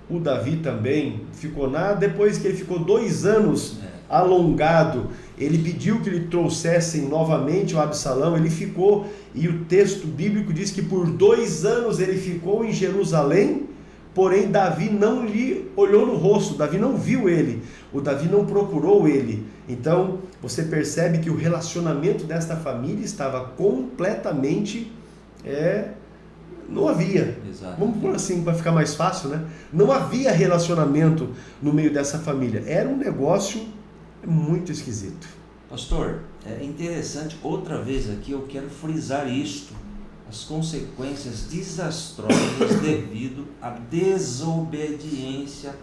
O Davi também ficou nada. Depois que ele ficou 2 anos alongado, ele pediu que lhe trouxessem novamente o Absalão. Ele ficou, e o texto bíblico diz que por 2 anos ele ficou em Jerusalém, porém Davi não lhe olhou no rosto, Davi não viu ele, o Davi não procurou ele. Então você percebe que o relacionamento desta família estava completamente não havia. Exato. Vamos pôr assim para ficar mais fácil, né? Não havia relacionamento no meio dessa família. Era um negócio muito esquisito. Pastor, é interessante, outra vez aqui eu quero frisar isto: as consequências desastrosas devido à desobediência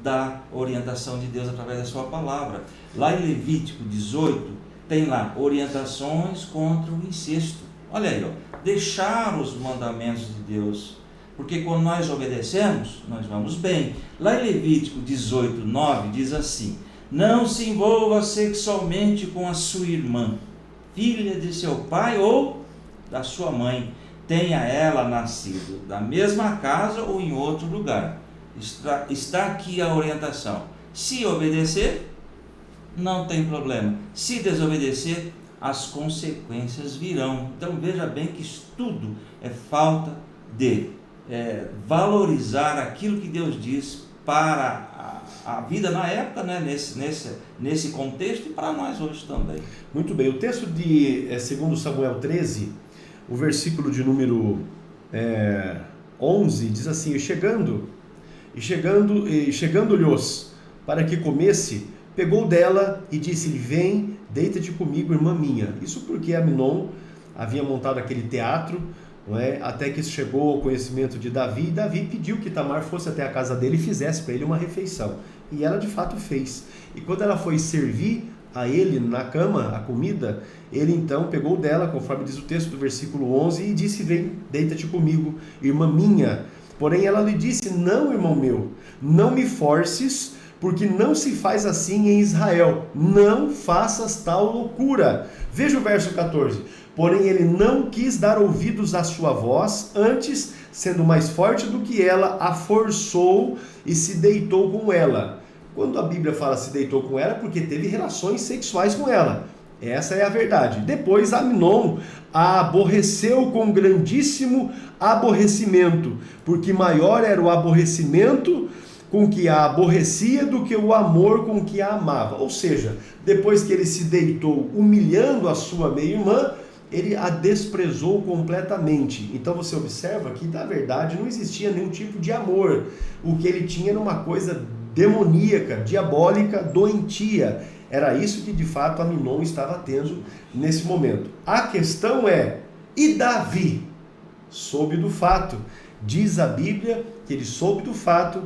da orientação de Deus através da sua palavra. Lá em Levítico 18 tem lá orientações contra o incesto. Olha aí, deixar os mandamentos de Deus, porque quando nós obedecemos, nós vamos bem. Lá em Levítico 18, 9 diz assim: não se envolva sexualmente com a sua irmã, filha de seu pai ou da sua mãe, tenha ela nascido da mesma casa ou em outro lugar. Está aqui a orientação. Se obedecer, não tem problema. Se desobedecer, as consequências virão. Então veja bem que isso tudo é falta de valorizar aquilo que Deus diz para a vida na época, né? nesse contexto, e para nós hoje também. Muito bem, o texto de 2 Samuel 13, o versículo de número 11 diz assim: chegando-lhes para que comesse, pegou dela e disse-lhe: vem, deita-te comigo, irmã minha. Isso porque Aminon havia montado aquele teatro, não é? Até que isso chegou ao conhecimento de Davi, e Davi pediu que Tamar fosse até a casa dele e fizesse para ele uma refeição. E ela de fato fez. E quando ela foi servir a ele na cama a comida, ele então pegou dela, conforme diz o texto do versículo 11, e disse: vem, deita-te comigo, irmã minha. Porém ela lhe disse: não, irmão meu, não me forces, porque não se faz assim em Israel. Não faças tal loucura. Veja o verso 14. Porém ele não quis dar ouvidos à sua voz, antes, sendo mais forte do que ela, a forçou e se deitou com ela. Quando a Bíblia fala se deitou com ela, é porque teve relações sexuais com ela. Essa é a verdade. Depois Aminon a aborreceu com grandíssimo aborrecimento, porque maior era o aborrecimento com que a aborrecia do que o amor com que a amava. Ou seja, depois que ele se deitou humilhando a sua meia-irmã, ele a desprezou completamente. Então você observa que na verdade não existia nenhum tipo de amor. O que ele tinha era uma coisa demoníaca, diabólica, doentia. Era isso que de fato Aminon estava tendo nesse momento. A questão é: e Davi? Soube do fato. Diz a Bíblia que ele soube do fato,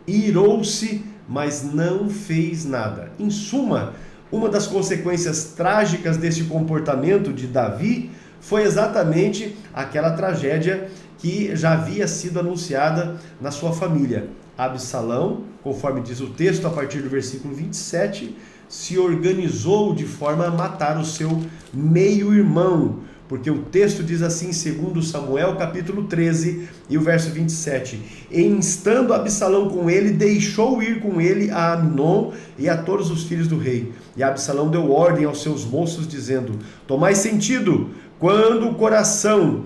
irou-se, mas não fez nada. Em suma, Uma das consequências trágicas desse comportamento de Davi foi exatamente aquela tragédia que já havia sido anunciada na sua família. Absalão, conforme diz o texto a partir do versículo 27, se organizou de forma a matar o seu meio-irmão, porque o texto diz assim, segundo Samuel, capítulo 13, e o verso 27, e instando Absalão com ele, deixou ir com ele a Amnon e a todos os filhos do rei. E Absalão deu ordem aos seus moços, dizendo, tomai sentido, quando o coração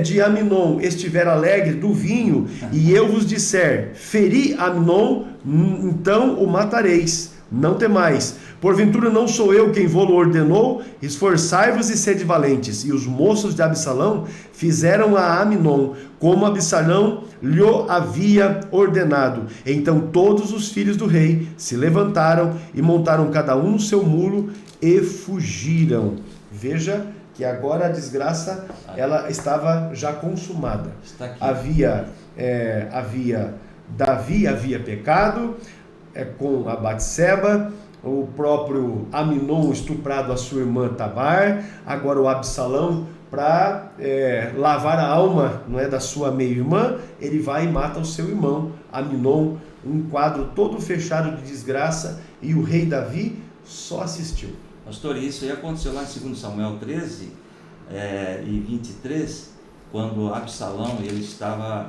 de Amnon estiver alegre do vinho, e eu vos disser, feri Amnon, então o matareis. Não temais, porventura não sou eu quem vô-lo ordenou? Esforçai-vos e sede valentes. E os moços de Absalão fizeram a Amnon, como Absalão lhe havia ordenado. Então todos os filhos do rei se levantaram e montaram cada um no seu mulo e fugiram. Veja que agora a desgraça ela estava já consumada. Davi havia pecado com a Batseba, o próprio Amnon estuprado a sua irmã Tamar, agora o Absalão, para lavar a alma, não é, da sua meia-irmã, ele vai e mata o seu irmão Amnon, um quadro todo fechado de desgraça, e o rei Davi só assistiu. Pastor, isso aí aconteceu lá em 2 Samuel 13 e 23, quando Absalão ele estava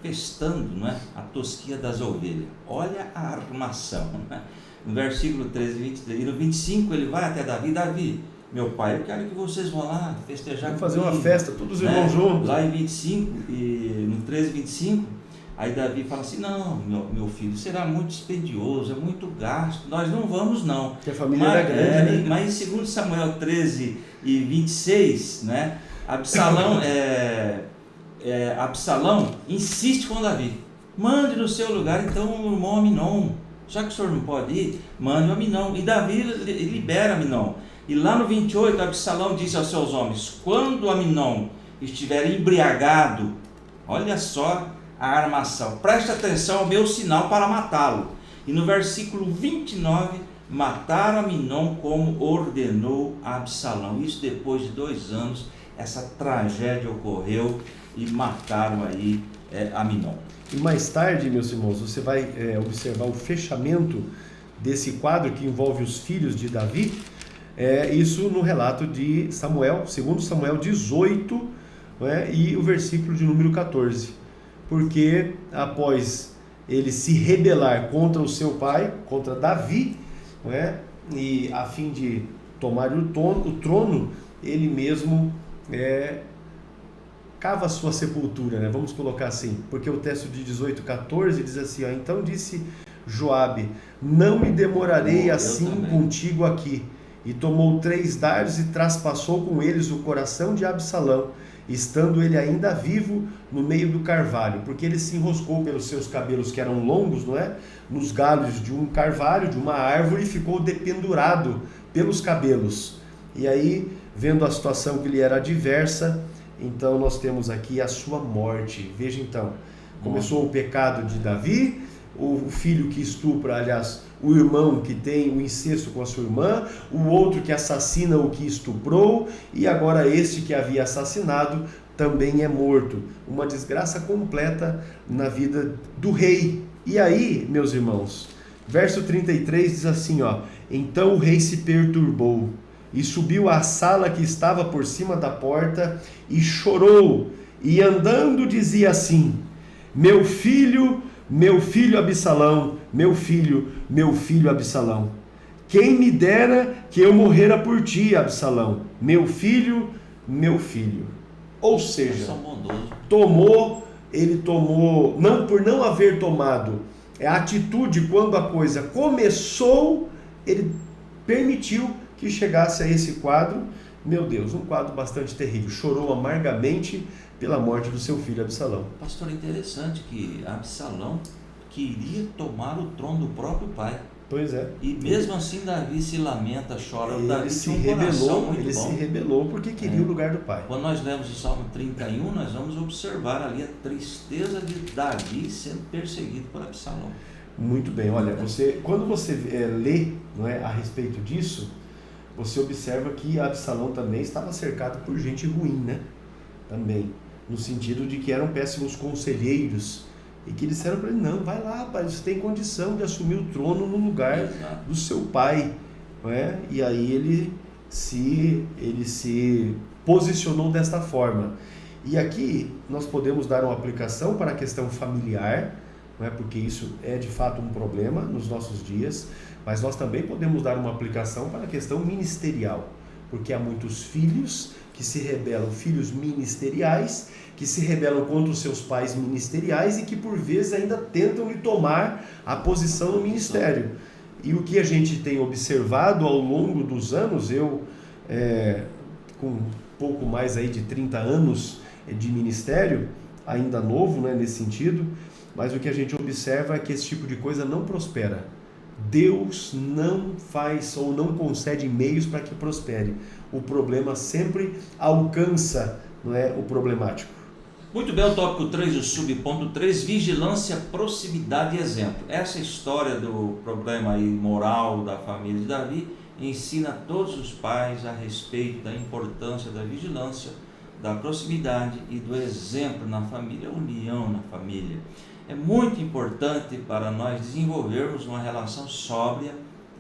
festando, não é, a tosquia das ovelhas. Olha a armação, né? No versículo 13 e 23, e no 25 ele vai até Davi, Davi, meu pai, eu quero que vocês vão lá festejar Vamos fazer uma festa, todos os irmãos juntos. Lá em 25, e no 13 e 25, aí Davi fala assim, não, meu filho, será muito dispendioso, é muito gasto, nós não vamos não. Porque a família era grande, né? Mas em 2 Samuel 13 e 26, né, Absalão insiste com Davi, mande no seu lugar então o irmão Amnon, já que o senhor não pode ir, mande o Amnon, e Davi libera Amnon. E lá no 28, Absalão disse aos seus homens, quando Amnon estiver embriagado, olha só a armação, preste atenção ao meu sinal para matá-lo. E no versículo 29, mataram Amnon como ordenou Absalão. Isso depois de 2 anos, essa tragédia ocorreu e mataram aí Amnon. E mais tarde, meus irmãos, você vai observar o fechamento desse quadro que envolve os filhos de Davi, isso no relato de Samuel, 2 Samuel 18, e o versículo de número 14. Porque após ele se rebelar contra o seu pai, contra Davi, e a fim de tomar o trono, ele mesmo cava a sua sepultura, vamos colocar assim, porque o texto de 18:14 diz assim, então disse Joabe, não me demorarei assim contigo aqui, e tomou 3 dardos e traspassou com eles o coração de Absalão, estando ele ainda vivo no meio do carvalho, porque ele se enroscou pelos seus cabelos que eram longos, nos galhos de um carvalho, de uma árvore, e ficou dependurado pelos cabelos. E aí, vendo a situação que lhe era adversa, então nós temos aqui a sua morte. Veja então, começou o pecado de Davi, o filho que estupra, aliás, o irmão que tem o incesto com a sua irmã, o outro que assassina o que estuprou, e agora este que havia assassinado também é morto. Uma desgraça completa na vida do rei. E aí, meus irmãos, verso 33 diz assim, então o rei se perturbou e subiu à sala que estava por cima da porta e chorou, e andando dizia assim, meu filho Absalão, meu filho Absalão, quem me dera que eu morrera por ti, Absalão, meu filho. Ou seja, ele tomou, não por não haver tomado a atitude quando a coisa começou, ele permitiu que chegasse a esse quadro, meu Deus, um quadro bastante terrível, chorou amargamente pela morte do seu filho Absalão. Pastor, interessante que Absalão queria tomar o trono do próprio pai. Pois é. E mesmo assim Davi se lamenta, chora. Ele se rebelou porque queria o lugar do pai. Quando nós lemos o Salmo 31, nós vamos observar ali a tristeza de Davi sendo perseguido por Absalão. Muito bem, olha, quando você lê, não é, a respeito disso, você observa que Absalão também estava cercado por gente ruim, né? Também, no sentido de que eram péssimos conselheiros e que disseram para ele, não, vai lá, pai, você tem condição de assumir o trono no lugar do seu pai, não é? E aí ele se posicionou desta forma. E aqui nós podemos dar uma aplicação para a questão familiar, não é? Porque isso é de fato um problema nos nossos dias, mas nós também podemos dar uma aplicação para a questão ministerial, porque há muitos filhos que se rebelam, filhos ministeriais, que se rebelam contra os seus pais ministeriais e que por vezes ainda tentam lhe tomar a posição no ministério. E o que a gente tem observado ao longo dos anos, eu com um pouco mais aí de 30 anos de ministério, ainda novo, né, nesse sentido, mas o que a gente observa é que esse tipo de coisa não prospera. Deus não faz ou não concede meios para que prospere. O problema sempre alcança, não é, o problemático. Muito bem, o tópico 3, o subponto 3, vigilância, proximidade e exemplo. Essa história do problema aí moral da família de Davi ensina todos os pais a respeito da importância da vigilância, da proximidade e do exemplo na família, união na família. É muito importante para nós desenvolvermos uma relação sóbria,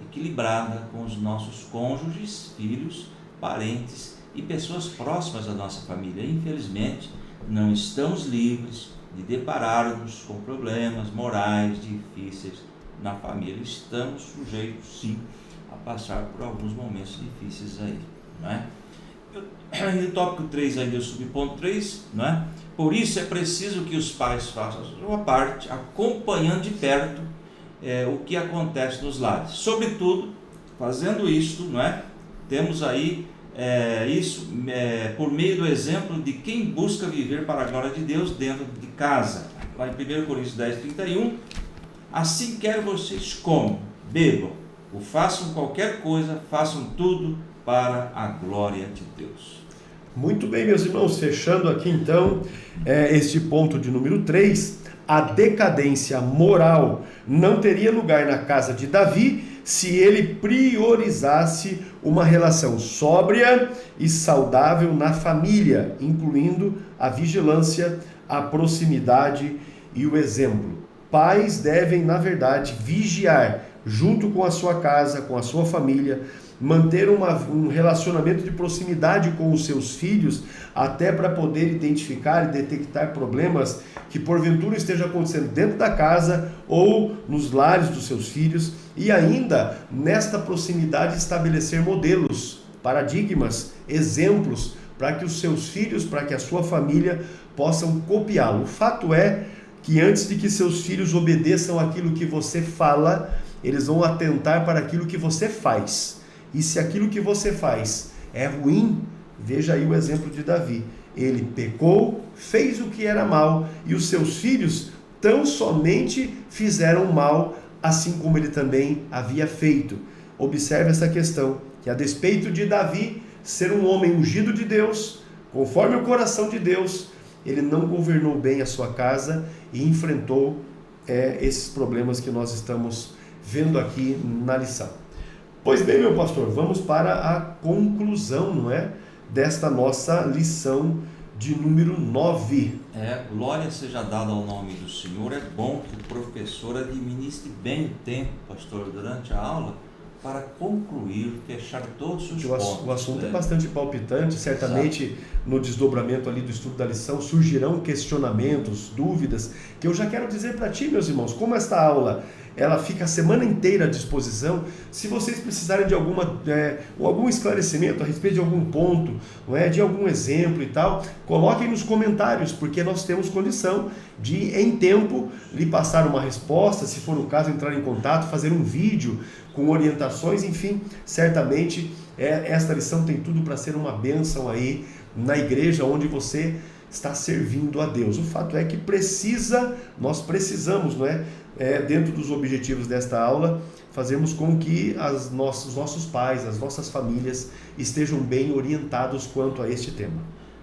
equilibrada com os nossos cônjuges, filhos, parentes e pessoas próximas da nossa família. Infelizmente, não estamos livres de depararmos com problemas morais difíceis na família. Estamos sujeitos, sim, a passar por alguns momentos difíceis aí, não é? No tópico 3, ainda o subponto 3, não é? Por isso é preciso que os pais façam a sua parte, acompanhando de perto o que acontece nos lares. Sobretudo, fazendo isto, não é? Temos aí por meio do exemplo de quem busca viver para a glória de Deus dentro de casa. Lá em 1 Coríntios 10, 31, assim quer vocês comam, bebam, ou façam qualquer coisa, façam tudo para a glória de Deus. Muito bem, meus irmãos, fechando aqui então este ponto de número 3, a decadência moral não teria lugar na casa de Davi se ele priorizasse uma relação sóbria e saudável na família, incluindo a vigilância, a proximidade e o exemplo. Pais devem, na verdade, vigiar junto com a sua casa, com a sua família, manter um relacionamento de proximidade com os seus filhos, até para poder identificar e detectar problemas que porventura estejam acontecendo dentro da casa ou nos lares dos seus filhos, e ainda nesta proximidade estabelecer modelos, paradigmas, exemplos, para que os seus filhos, para que a sua família possam copiá-lo. O fato é que antes de que seus filhos obedeçam aquilo que você fala, eles vão atentar para aquilo que você faz. E se aquilo que você faz é ruim, veja aí o exemplo de Davi. Ele pecou, fez o que era mal, e os seus filhos tão somente fizeram mal, assim como ele também havia feito. Observe essa questão, que a despeito de Davi ser um homem ungido de Deus, conforme o coração de Deus, ele não governou bem a sua casa e enfrentou esses problemas que nós estamos vendo aqui na lição. Pois bem, meu pastor, vamos para a conclusão, não é? Desta nossa lição de número 9. Glória seja dada ao nome do Senhor. É bom que o professor administre bem o tempo, pastor, durante a aula, para concluir, fechar todos os pontos. O assunto é bastante palpitante, certamente. Exato. No desdobramento ali do estudo da lição surgirão questionamentos, dúvidas, que eu já quero dizer para ti, meus irmãos, como esta aula ela fica a semana inteira à disposição. Se vocês precisarem de algum esclarecimento a respeito de algum ponto, não é, de algum exemplo e tal, coloquem nos comentários, porque nós temos condição de, em tempo, lhe passar uma resposta, se for o caso, entrar em contato, fazer um vídeo com orientações, enfim, certamente esta lição tem tudo para ser uma bênção aí na igreja onde você está servindo a Deus. O fato é que nós precisamos, não é? Dentro dos objetivos desta aula, fazermos com que os nossos pais, as nossas famílias estejam bem orientados quanto a este tema.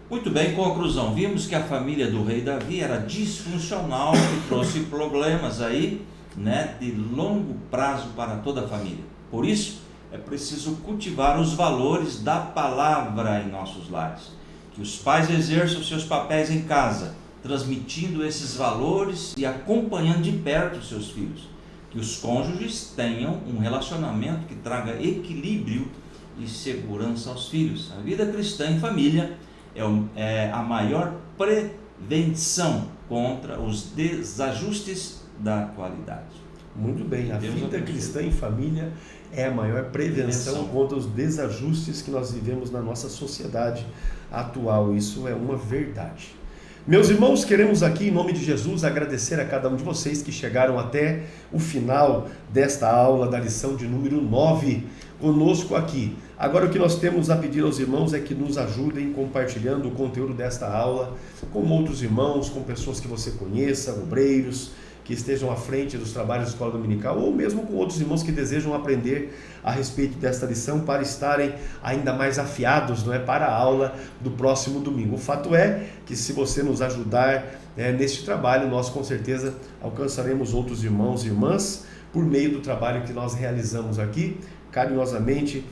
Muito bem, conclusão. Vimos que a família do rei Davi era disfuncional, que trouxe problemas aí, né, de longo prazo para toda a família. Por isso, é preciso cultivar os valores da palavra em nossos lares. Que os pais exerçam seus papéis em casa, transmitindo esses valores e acompanhando de perto os seus filhos. Que os cônjuges tenham um relacionamento que traga equilíbrio e segurança aos filhos. A vida cristã em família é a maior prevenção contra os desajustes da atualidade. Muito bem, a vida cristã em família é a maior prevenção contra os desajustes que nós vivemos na nossa sociedade atual. Isso é uma verdade. Meus irmãos, queremos aqui, em nome de Jesus, agradecer a cada um de vocês que chegaram até o final desta aula da lição de número 9 conosco aqui. Agora, o que nós temos a pedir aos irmãos é que nos ajudem compartilhando o conteúdo desta aula com outros irmãos, com pessoas que você conheça, obreiros, que estejam à frente dos trabalhos da escola dominical, ou mesmo com outros irmãos que desejam aprender a respeito desta lição para estarem ainda mais afiados, não é, para a aula do próximo domingo. O fato é que, se você nos ajudar neste trabalho, nós com certeza alcançaremos outros irmãos e irmãs por meio do trabalho que nós realizamos aqui, carinhosamente,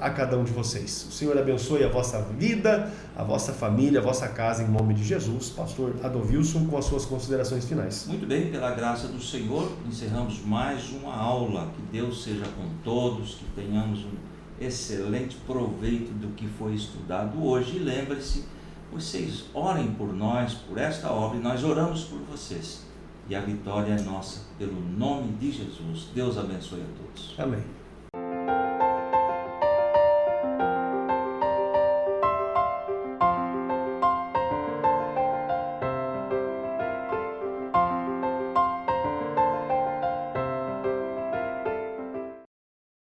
a cada um de vocês. O Senhor abençoe a vossa vida, a vossa família, a vossa casa, em nome de Jesus. Pastor Adolvilson, com as suas considerações finais. Muito bem, pela graça do Senhor, encerramos mais uma aula. Que Deus seja com todos, que tenhamos um excelente proveito do que foi estudado hoje. E lembre-se, vocês orem por nós, por esta obra, e nós oramos por vocês. E a vitória é nossa, pelo nome de Jesus. Deus abençoe a todos. Amém.